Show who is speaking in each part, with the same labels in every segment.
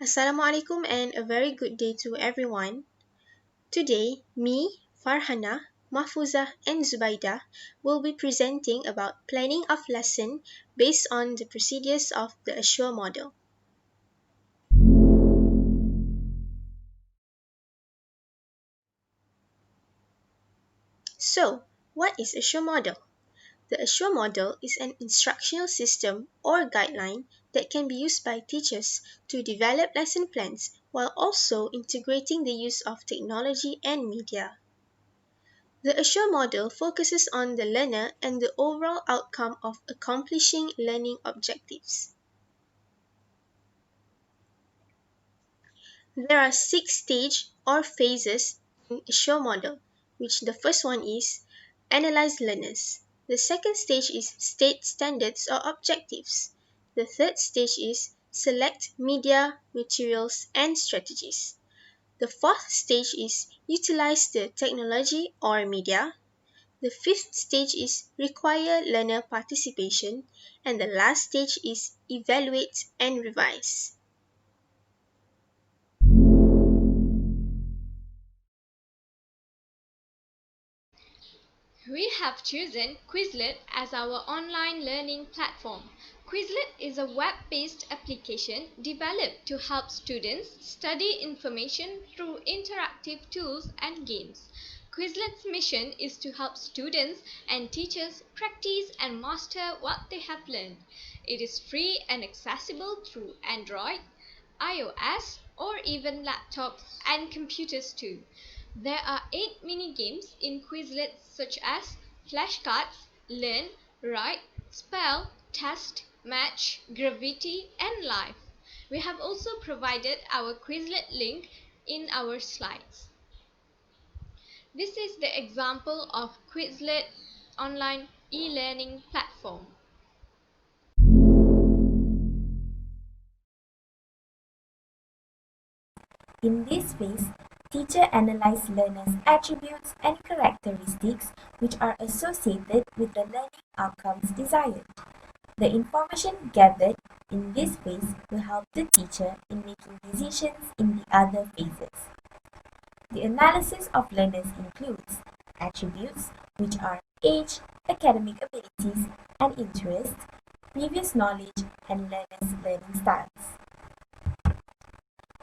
Speaker 1: Assalamualaikum and a very good day to everyone. Today, me, Farhana, Mahfuzah and Zubaida will be presenting about planning of lesson based on the procedures of the Assure model. So, what is Assure model? The Assure model is an instructional system or guideline that can be used by teachers to develop lesson plans while also integrating the use of technology and media. The Assure model focuses on the learner and the overall outcome of accomplishing learning objectives. There are 6 stages or phases in Assure model, which the first one is analyze learners. The second stage is state standards or objectives. The third stage is select media, materials, and strategies. The fourth stage is utilize the technology or media. The fifth stage is require learner participation, and the last stage is evaluate and revise.
Speaker 2: We have chosen Quizlet as our online learning platform. Quizlet is a web-based application developed to help students study information through interactive tools and games. Quizlet's mission is to help students and teachers practice and master what they have learned. It is free and accessible through Android, iOS, or even laptops and computers too. There are 8 mini-games in Quizlet such as flashcards, learn, write, spell, test, match, gravity, and life. We have also provided our Quizlet link in our slides. This is the example of Quizlet online e-learning platform.
Speaker 3: In this phase, teacher analyze learners' attributes and characteristics which are associated with the learning outcomes desired. The information gathered in this phase will help the teacher in making decisions in the other phases. The analysis of learners includes attributes which are age, academic abilities and interests, previous knowledge, and learners' learning styles.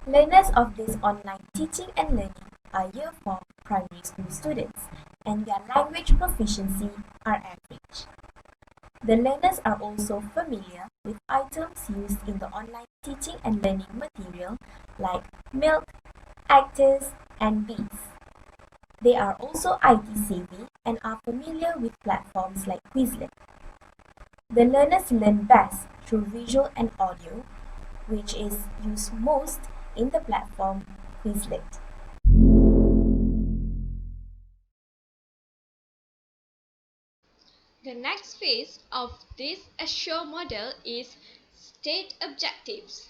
Speaker 3: Learners of this online teaching and learning are Year 4 primary school students, and their language proficiency are average. The learners are also familiar with items used in the online teaching and learning material like milk, actors, and bees. They are also IT savvy and are familiar with platforms like Quizlet. The learners learn best through visual and audio, which is used most in the platform Quizlet.
Speaker 2: The next phase of this Assure model is state objectives.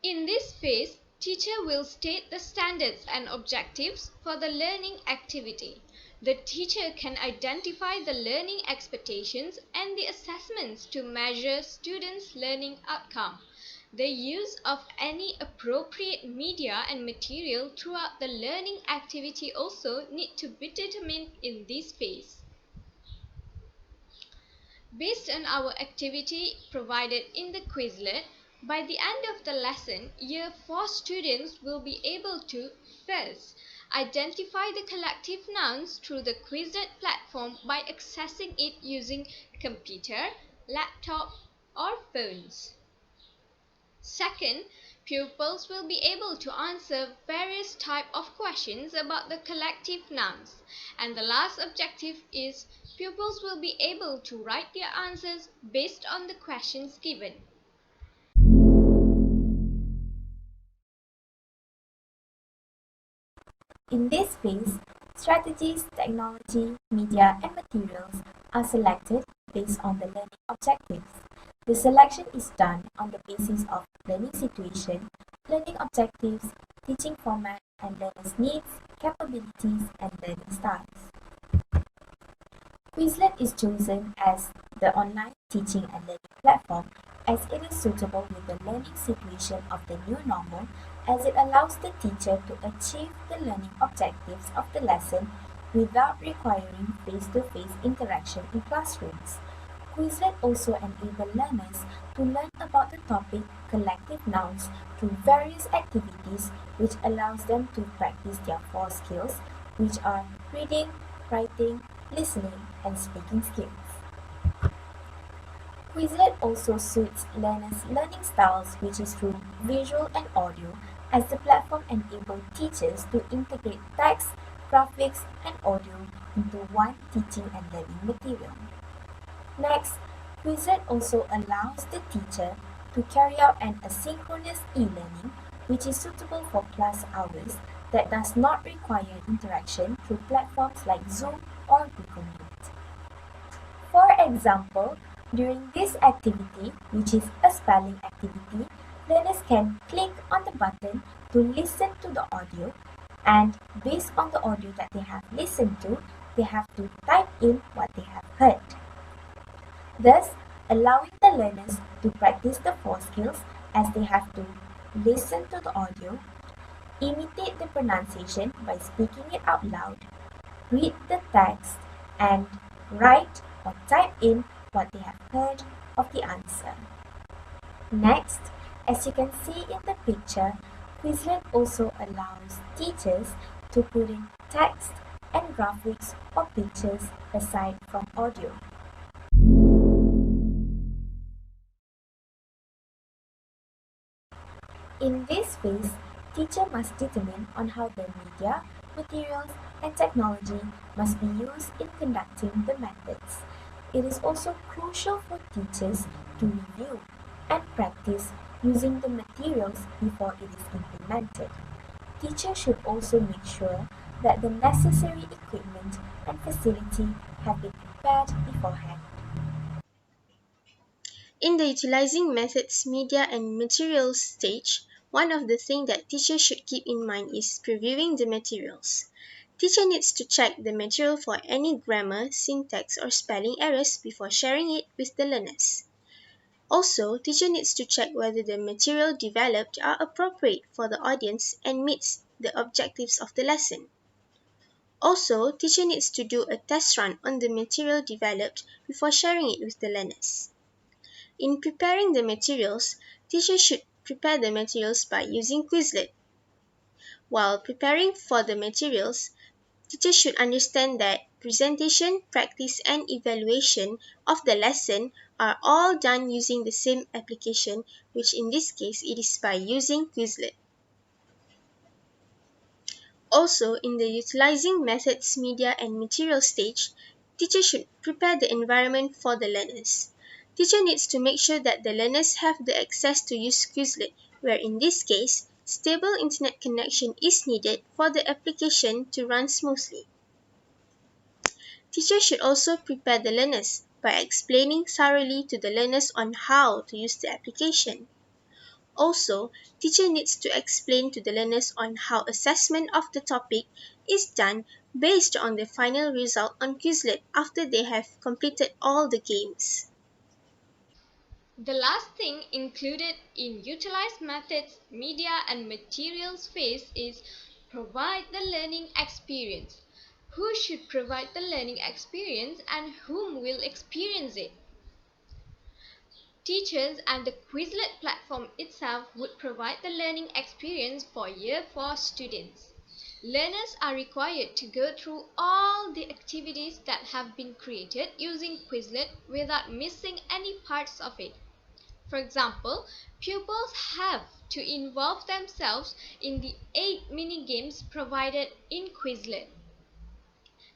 Speaker 2: In this phase, teacher will state the standards and objectives for the learning activity. The teacher can identify the learning expectations and the assessments to measure students' learning outcome. The use of any appropriate media and material throughout the learning activity also need to be determined in this phase. Based on our activity provided in the Quizlet, by the end of the lesson, Year 4 students will be able to first identify the collective nouns through the Quizlet platform by accessing it using computer, laptop, or phones. Second, pupils will be able to answer various types of questions about the collective nouns. And the last objective is pupils will be able to write their answers based on the questions given.
Speaker 3: In this phase, strategies, technology, media, and materials are selected based on the learning objectives. The selection is done on the basis of learning situation, learning objectives, teaching format, and learners' needs, capabilities, and learning styles. Quizlet is chosen as the online teaching and learning platform as it is suitable with the learning situation of the new normal, as it allows the teacher to achieve the learning objectives of the lesson without requiring face-to-face interaction in classrooms. Quizlet also enable learners to learn about the topic collective nouns through various activities, which allows them to practice their four skills, which are reading, writing, listening, and speaking skills. Quizlet also suits learners' learning styles, which is through visual and audio, as the platform enables teachers to integrate text, graphics, and audio into one teaching and learning material. Next, Quizlet also allows the teacher to carry out an asynchronous e-learning, which is suitable for class hours that does not require interaction through platforms like Zoom or Google Meet. For example, during this activity, which is a spelling activity, learners can click on the button to listen to the audio, and based on the audio that they have listened to, they have to type in what they have heard, thus allowing the learners to practice the four skills as they have to listen to the audio, imitate the pronunciation by speaking it out loud, read the text, and write or type in what they have heard of the answer. Next, as you can see in the picture, Quizlet also allows teachers to put in text and graphics or pictures aside from audio. In this phase, teacher must determine on how the media, materials, and technology must be used in conducting the methods. It is also crucial for teachers to review and practice using the materials before it is implemented. Teachers should also make sure that the necessary equipment and facility have been prepared beforehand.
Speaker 1: In the utilizing methods, media, and materials stage, one of the things that teachers should keep in mind is previewing the materials. Teacher needs to check the material for any grammar, syntax, or spelling errors before sharing it with the learners. Also, teacher needs to check whether the material developed are appropriate for the audience and meets the objectives of the lesson. Also, teacher needs to do a test run on the material developed before sharing it with the learners. In preparing the materials, teachers should prepare the materials by using Quizlet. While preparing for the materials, teachers should understand that presentation, practice, and evaluation of the lesson are all done using the same application, which in this case it is by using Quizlet. Also, in the utilizing methods, media, and material stage, teachers should prepare the environment for the learners. Teacher needs to make sure that the learners have the access to use Quizlet, where in this case, stable internet connection is needed for the application to run smoothly. Teachers should also prepare the learners by explaining thoroughly to the learners on how to use the application. Also, teacher needs to explain to the learners on how assessment of the topic is done based on the final result on Quizlet after they have completed all the games.
Speaker 2: The last thing included in utilized methods, media and materials phase is provide the learning experience. Who should provide the learning experience and whom will experience it? Teachers and the Quizlet platform itself would provide the learning experience for Year 4 students. Learners are required to go through all the activities that have been created using Quizlet without missing any parts of it. For example, pupils have to involve themselves in the 8 mini-games provided in Quizlet.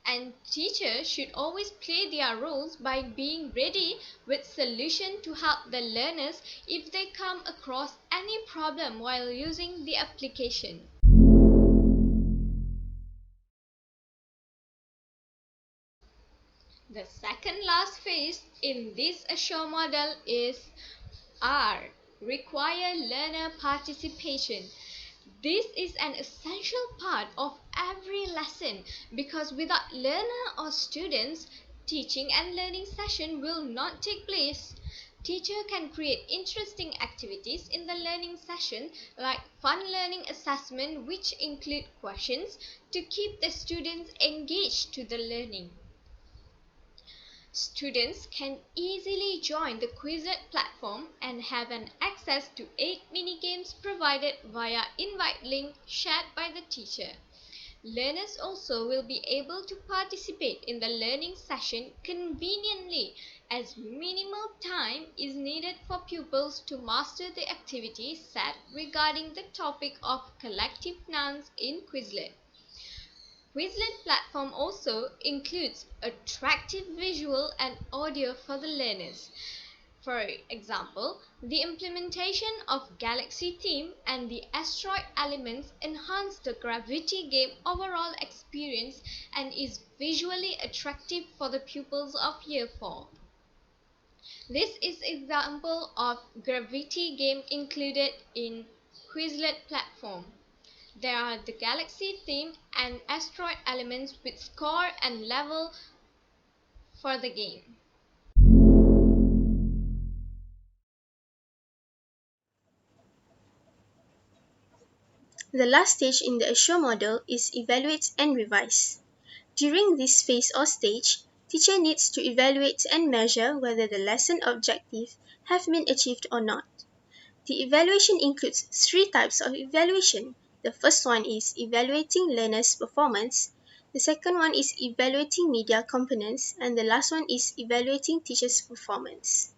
Speaker 2: And teachers should always play their roles by being ready with solutions to help the learners if they come across any problem while using the application. The second last phase in this assure model is R. Require learner participation. This is an essential part of every lesson because without learner or students, teaching and learning session will not take place. Teacher can create interesting activities in the learning session like fun learning assessment which include questions to keep the students engaged to the learning. Students can easily join the Quizlet platform and have an access to 8 mini-games provided via invite link shared by the teacher. Learners also will be able to participate in the learning session conveniently as minimal time is needed for pupils to master the activity set regarding the topic of collective nouns in Quizlet. Quizlet platform also includes attractive visual and audio for the learners. For example, the implementation of Galaxy theme and the asteroid elements enhance the gravity game overall experience and is visually attractive for the pupils of Year 4. This is example of gravity game included in Quizlet platform. There are the Galaxy theme and asteroid elements with score and level for the game.
Speaker 1: The last stage in the assure model is evaluate and revise. During this phase or stage, teacher needs to evaluate and measure whether the lesson objectives have been achieved or not. The evaluation includes three types of evaluation. The first one is evaluating learners' performance, the second one is evaluating media components, and the last one is evaluating teachers' performance.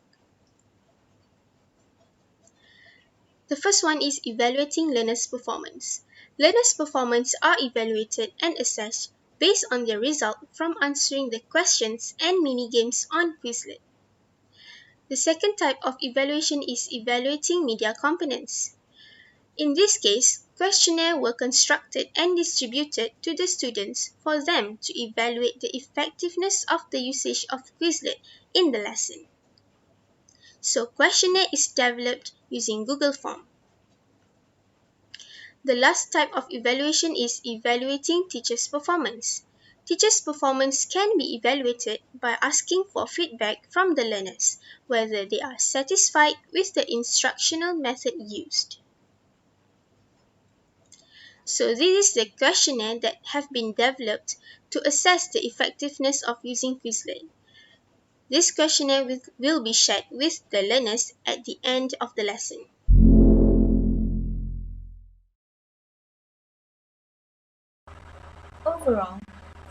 Speaker 1: The first one is evaluating learners' performance. Learners' performance are evaluated and assessed based on their result from answering the questions and mini-games on Quizlet. The second type of evaluation is evaluating media components. In this case, questionnaires were constructed and distributed to the students for them to evaluate the effectiveness of the usage of Quizlet in the lesson. So, questionnaire is developed using Google Form. The last type of evaluation is evaluating teachers' performance. Teachers' performance can be evaluated by asking for feedback from the learners, whether they are satisfied with the instructional method used. So this is the questionnaire that have been developed to assess the effectiveness of using Quizlet. This questionnaire will be shared with the learners at the end of the lesson.
Speaker 3: Overall,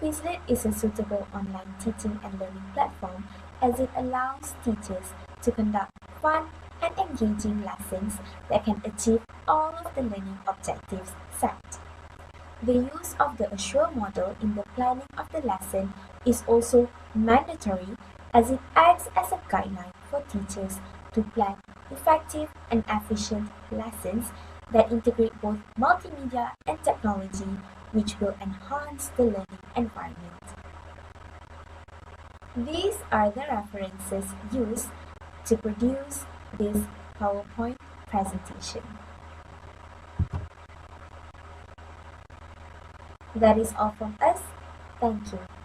Speaker 3: Quizlet is a suitable online teaching and learning platform as it allows teachers to conduct fun and engaging lessons that can achieve all of the learning objectives set. The use of the assure model in the planning of the lesson is also mandatory as it acts as a guideline for teachers to plan effective and efficient lessons that integrate both multimedia and technology, which will enhance the learning environment. These are the references used to produce this PowerPoint presentation. That is all from us. Thank you.